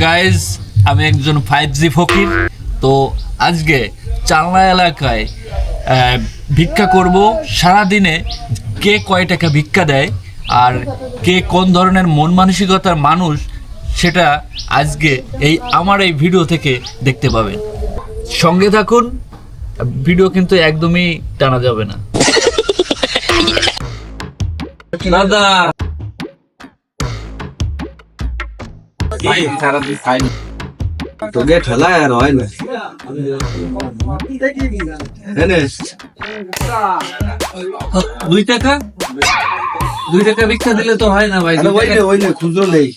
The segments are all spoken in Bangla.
গাইজ, আমি একজন 5G ফকির। তো আজকে চালনা এলাকায় ভিক্ষা করব। সারাদিনে কে কয় টাকা ভিক্ষা দেয় আর কে কোন ধরনের মন মানসিকতার মানুষ, সেটা আজকে আমার এই ভিডিও থেকে দেখতে পাবেন। সঙ্গে থাকুন, ভিডিও কিন্তু একদমই টানা যাবে না। দাদা তোকে ঠেলা আর হয় না। দুই টাকা ভিক্ষা দিলে তো হয় না ভাই। খুচরো নেই,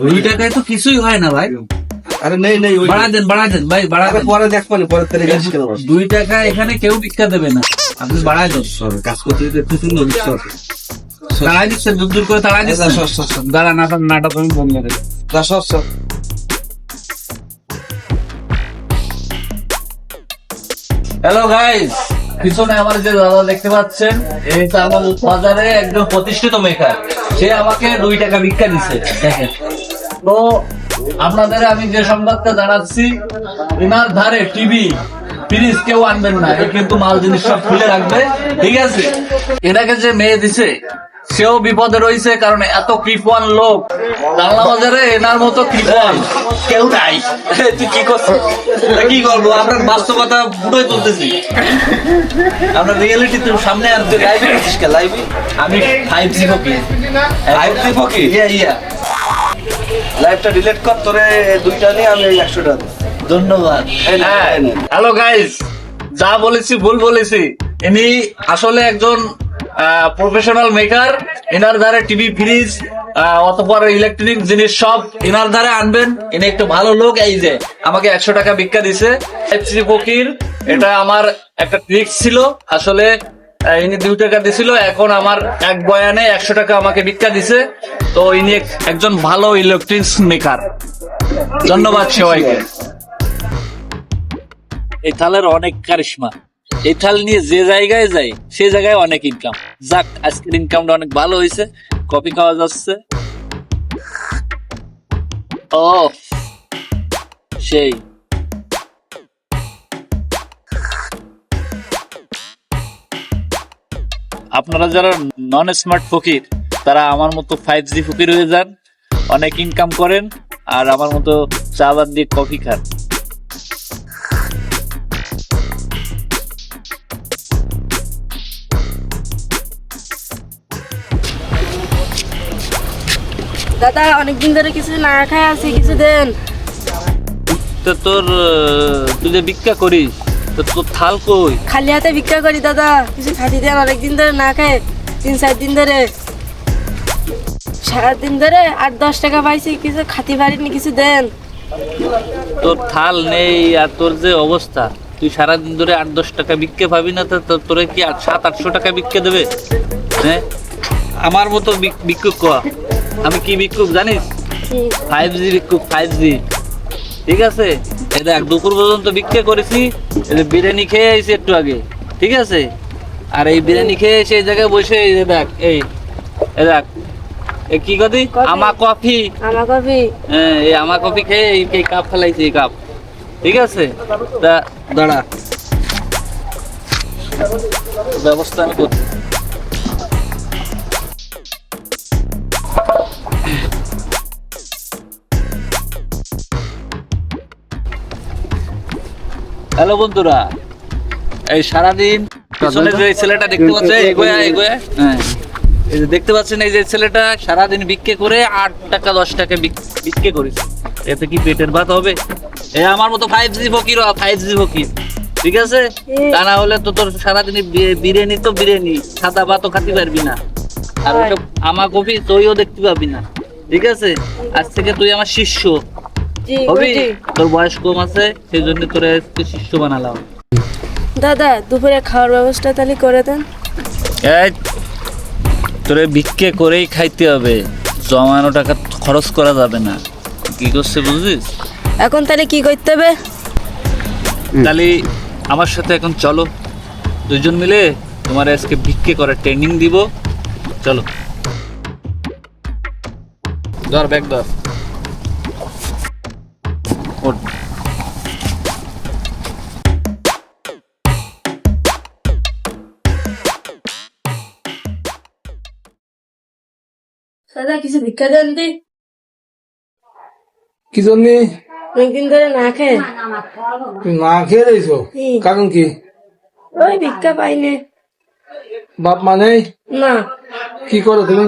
2 টাকায় তো কিছুই হয় না ভাই। আরে নেই বাড়া দেন ভাই, বাড়া দেন। পরে দেখবো না, পরে তারিখ 2 টাকা এখানে কেউ ভিক্ষা দেবে না, আপনি বাড়ায় দেন। কাজ করতে একটু সুন্দর বিশ্বাস তাড়াই দিচ্ছে, দূর করে তাড়াই দিচ্ছে। দাঁড়া, নাটক আমি বন্ধ করে। হ্যালো গাইস, পিছনে আমার যে দাদা দেখতে পাচ্ছেন, এই আমার বাজারে একদম প্রতিষ্ঠিত মেকার। সে আমাকে 2 টাকা ভিক্ষা দিচ্ছে, দেখেন। তো আপনাদের আমি যে সংবাদটা জানাচ্ছি, এনার ধারে টিভি ফ্রিজ কেউ আনবেন না, এ কিন্তু মাল জিনিস সব খুলে রাখবে, ঠিক আছে? এনাকে যে মেয়ে দিছে সেও বিপদে রয়েছে, কারণ এত কৃপণ লোক জানলা বাজারে এনার মতো কৃপণ কেউ নাই। তুই কি করছিস? কি করবো, আপনার বাস্তবতা ফুটোই তুলতেছি, আমরা রিয়েলিটি তোর সামনে আর লাইভে করছিস কে? লাইভে আমি 5G ফকির। 5G ফকির? ইয়া লাইভটা ডিলিট কর, তোরে 2টা নিয়ে আমি 100 টাকা। ধন্যবাদ। হ্যালো গাইস, যা বলেছি ভুল বলেছি। ইনি আসলে একজন প্রফেশনাল মেকার। এনার ধারে টিভি ফ্রিজ অতপর ইলেকট্রনিক জিনিস সব এনার ধারে আনবেন। ইনি একটু ভালো লোক। এই যে আমাকে 100 টাকা ভিক্ষা দিছে। 5G ফকির, এটা আমার একটা ট্রিক্স ছিল। আসলে ইনি 2 টাকা দিছিল, এখন আমার এক বয়ানে 100 টাকা আমাকে ভিক্ষা দিছে। তো ইনি একজন ভালো ইলেকট্রিক্স মেকার। ধন্যবাদ সবাইকে। এই থালের অনেক কারিশমা। এই থাল নিয়ে যে জায়গায় যাই সে জায়গায় অনেক ইনকাম। যাক, আজকের ইনকামটা অনেক ভালো হয়েছে। কফি খাওয়া যাচ্ছে। ও সেই আপনারা যারা নন স্মার্ট ফকির, তারা আমার মতো 5G ফকির হয়ে যান, অনেক ইনকাম করেন, আর আমার মতো চা বাদ দিয়ে কফি খান। দাদা অনেকদিন ধরে কিছু না খাই আছি, কিছু দেন। তো তুই যে ভিক্ষা করিস, তো তোর থাল কই? খালি হাতে ভিক্ষা করি দাদা, কিছু খাতি দেন। অনেকদিন ধরে না খাই, 3-4 দিন ধরে, সারাদিন ধরে 8-10 টাকা পাইছি, কিছু খাতি পারিনি, কিছু দেন। তোর থাল নেই আর তোর যে অবস্থা, তুই সারাদিন ধরে 8-10 টাকা ভিক্ষা পাবি না, তো তোরে কি 700-800 টাকা ভিক্ষা দেবে? হ্যাঁ, আমার মতো ভিক্ষুক ক। আমি কি ভিক্ষুক জানিস? 5G ভিক্ষুক, 5G। ঠিক আছে, এই দেখ দুপুর পর্যন্ত ভিক্ষা করেছি, এই যে বিরিয়ানি খেয়ে আইছি একটু আগে, ঠিক আছে? আর এই বিরিয়ানি খেয়ে সেই জায়গায় বসে এই দেখ, এই দেখ কি কদি আমা কফি, হ্যাঁ, এই আমা কফি খেয়ে এই কাপ ফেলাইছি, এই কাপ, ঠিক আছে? তা দাঁড়া, ব্যবস্থা আমি করছি। হ্যালো বন্ধুরা, এই সারাদিন পিছনে যে ছেলেটা দেখতে পাচ্ছেন, এগোয়া, হ্যাঁ, এই যে দেখতে পাচ্ছেন, এই যে ছেলেটা সারাদিন ভিক্ষে করে 8 টাকা 10 টাকা ভিক্ষে করেছে। এতে কি পেটের ভাত হবে? আমার মতো 5G ফকির, 5G ফকির, ঠিক আছে? তা না হলে তো তোর সারাদিন বিরিয়ানি তো বিরিয়ানি, সাদা ভাতও খাতে পারবি না, আর ওসব আমা কফি তুইও দেখতে পাবি না, ঠিক আছে? আজ থেকে তুই আমার শিষ্য হবি। তোর বয়স কম আছে, সেই জন্য তোরে শিষ্য বানালাম। দাদা দুপুরে খাওয়ার ব্যবস্থা তাহলে করে দেন। তোরে ভিক্ষে করেই খাইতে হবে, জমানো টাকা খরচ করা যাবে না। কি করছে বুঝছিস? এখন তাহলে কি করতে হবে? তাহলে আমার সাথে এখন চলো, 2জন মিলে তোমার আজকে ভিক্ষে করার ট্রেনিং দিব। চলো, ধর ব্যাগ ধর। দাদা কিছু ভিক্ষা দেন দি, কি জন্য অনেকদিন ধরে না খেয়ে। তুমি না খেয়ে রয়েছো? হুম। কারণ কি? ওই ভিক্ষা পাইনি। বাপ মানে না, কি করো তুমি?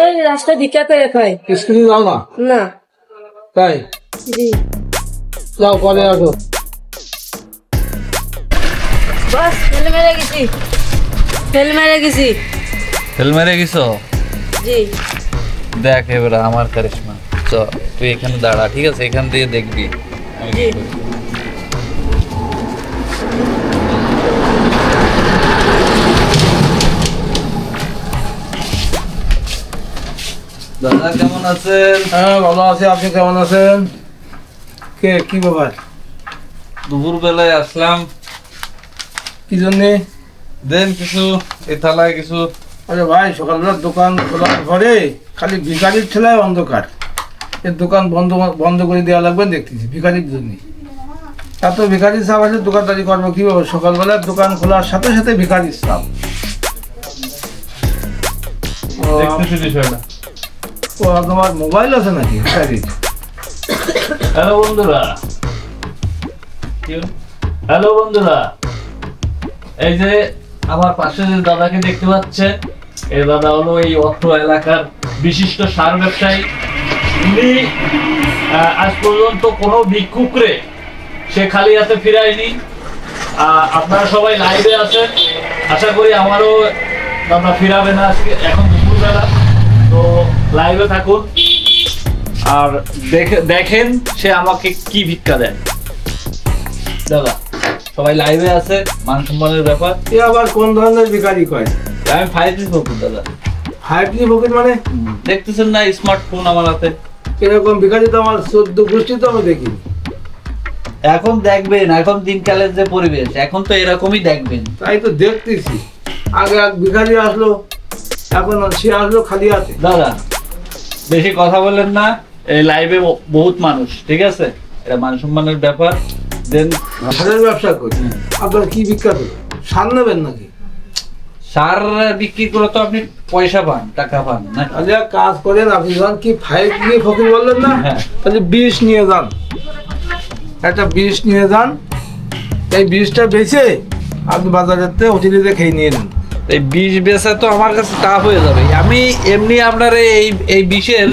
এই রাস্তা ভিক্ষা করে খাই। স্কুলে যাও না? না। তাই জি যাও, পরে আসো। বস ফেল মেরে গেছি, ফেল মেরে গেছি। ফেল মেরে গেছো? জি দেখ এবার আমার কারিশমা। চ তুই এখানে দাঁড়া, ঠিক আছে? এখান দিয়ে দেখবি। জি। দাদা কেমন আছেন? হ্যাঁ ভালো আছে, আপনি কেমন আছেন? কে, কি ব্যাপার? দুপুর বেলায় আসলাম, কি জন্যে? দেন কিছু, এই থালায় কিছু। আরে ভাই, সকালবেলা দোকান খোলার পরে খালি ভিখারির ঠেলায় অন্ধকার। এর দোকান বন্ধ বন্ধ করে দেওয়া লাগবে দেখতেছি, ভিখারির জন্য। এত ভিখারির সাপ আছে, দোকানদারি করবো কিভাবে? সকালবেলা দোকান খোলার সাথে সাথে ভিখারির সাপ। দেখতেছি বিষয়টা। ও, তোমার মোবাইল আছে নাকি ভিখারির? হ্যালো বন্ধুরা, হ্যালো বন্ধুরা, এই যে আমার পাশে যে দাদাকে দেখতে পাচ্ছেন, এই দাদা হলো এই অত্র এলাকার বিশিষ্ট সার ব্যবসায়ী। উনি আজ পর্যন্ত কোনো ভিক্ষুকরে সে খালি হাতে ফিরায়নি। আপনারা সবাই লাইভে আছেন, আশা করি আমারও দাদা ফিরাবে না আজকে, এখন দুপুরবেলা। তো লাইভে থাকুন আর দেখেন সে আমাকে কি ভিক্ষা দেয়। দাদা সবাই লাইভে আছে, মান সম্মানের ব্যাপার। এ আবার কোন ধরনের ভিখারি কয়? আমি 5G ফকির দাদা। 5G ফকির মানে? দেখতেছেন না স্মার্টফোন আমার হাতে। এরকম ভিখারি তো আমার 14 গোষ্ঠী তো আমি দেখিনি। এখন দেখবেন, এখন দিনকালের যে পরিবেশ, এখন তো এরকমই দেখবেন। তাই তো দেখতেছি, আগে এক ভিখারি আসলো, এখন সে আসলো খালি হাতে। দাদা বেশি কথা বলেন না, এই লাইভে বহুত মানুষ, ঠিক আছে? এটা মান সম্মানের ব্যাপার। দেন সারের ব্যবসা করি, আপনার কি বিখ্যাত? সার নেবেন নাকি? সার বিক্রি করে তো আপনি পয়সা পান, টাকা পান না? তাহলে এক কাজ করেন, আপনি যখন কি 5G ফকির বললেন না, হ্যাঁ। তাহলে 20 নিয়ে যান, একটা 20 নিয়ে যান। এই 20টা বেচে আপনি বাজারেতে হোটেলে খেয়ে নিয়ে নেন। এই 20 বেচা তো আমার কাছে টাফ হয়ে যাবে। আমি এমনি আপনার এই 20-এর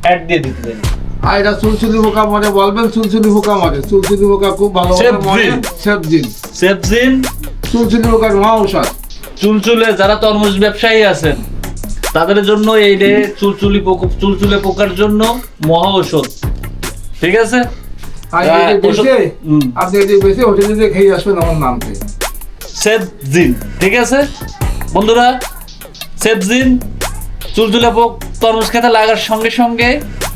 অ্যাড দিয়ে দিতে পারি। আর এটা চুলচুলি পোকা মরে বলবেন, চুলচুলি পোকা মরে, চুলচুলি পোকা খুব ভালো মরে। সেফজিন, সেফজিন চুলচুলি পোকার মহা ঔষধ। চুলচুলে যারা তরমুজ ব্যবসায়ী আছেন তাদের জন্য এই রে চুলচুলে পোকার জন্য মহা ঔষধ, ঠিক আছে? আর এই বেচে হুম। আপনি এই বেচে হোটেলে খেয়ে আসবেন আমার নাম থেকে। সেফজিন, ঠিক আছে বন্ধুরা? সেফজিন চুলচুলে পোক তরমুজ খেতে লাগার সঙ্গে সঙ্গে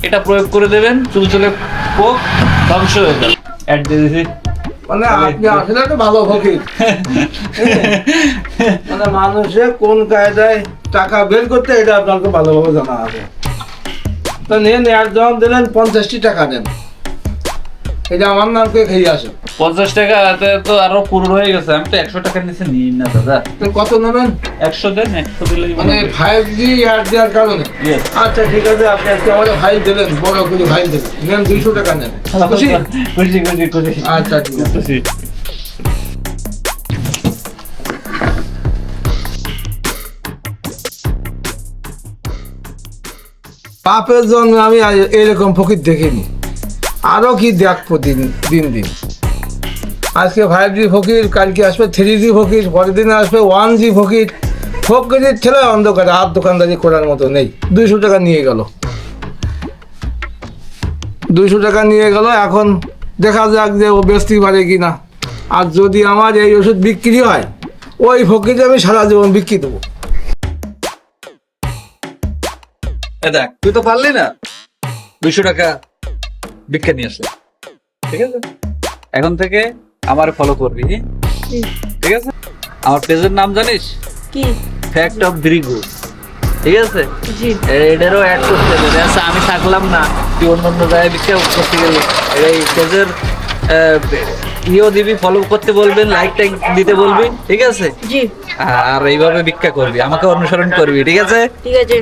এটা প্রয়োগ করে দেবেন, চুলচুলে পোক ধ্বংস হয়ে যাবে। অ্যাড দিয়ে দিছি। মানে আপনি আসলে একটা ভালো ফকির। মানে মানুষের কোন কায়দায় টাকা বের করতে, এটা আপনাকে ভালোভাবে জানা আছে। তো নেন, আর যখন দিলেন 50টি টাকা দেন, এটা আমার নামকে খেয়ে আসেন। 50 টাকা তো আরো পুরো হয়ে গেছে। আমি তো 100 টাকার নিচে নিই না দাদা। তো কত নেবেন? 100 দেন, 100 দিলেই মানে 5G অ্যাড দেওয়ার কারণে? Yes. আচ্ছা ঠিক আছে, আপনি আজকে আমাদের ফাইল দিলেন, বড় করে ফাইল দিলেন, নেন 200 টাকা নেন। খুশি? খুশি খুশি খুশি। আচ্ছা ঠিক আছে। খুশি। পাপের জন্য আমি এরকম ফকির দেখিনি, আরো কি দেখবো দিন দিন দিন। আজকে 5G ফকির, কালকে আসবে 3G ফকির, পরের দিনে আসবে 1G ফকির। ফকিরের ছেলে অন্ধকারে হাত দোকানদারি করার মতো নেই। 200 টাকা নিয়ে গেল, 200 টাকা নিয়ে গেল। এখন দেখা যাক যে ও বেচতে পারে কিনা। আর যদি আমার এই ওষুধ বিক্রি হয়, ওই ফকিরে আমি সারা জীবন বিক্রি দেবো। দেখ তুই তো পারলি না 200 টাকা ভিক্ষা নিয়ে আসলে, ঠিক আছে? এখন থেকে আমার ফলো করবি, ঠিক আছে? আমার পেজের নাম জানিস? কি? ফ্যাক্ট অফ দ্রিগু, ঠিক আছে? জি এটারও অ্যাড করতে হবে। আচ্ছা আমি থাকলাম না, তুই অন্য অন্য জায়গায় ভিক্ষা করতে গেলে এই পেজের ইও দিবি, ফলো করতে বলবেন, লাইক টাইক দিতে বলবি, ঠিক আছে? জি আর এইভাবে ভিক্ষা করবি, আমাকে অনুসরণ করবি, ঠিক আছে? ঠিক আছে।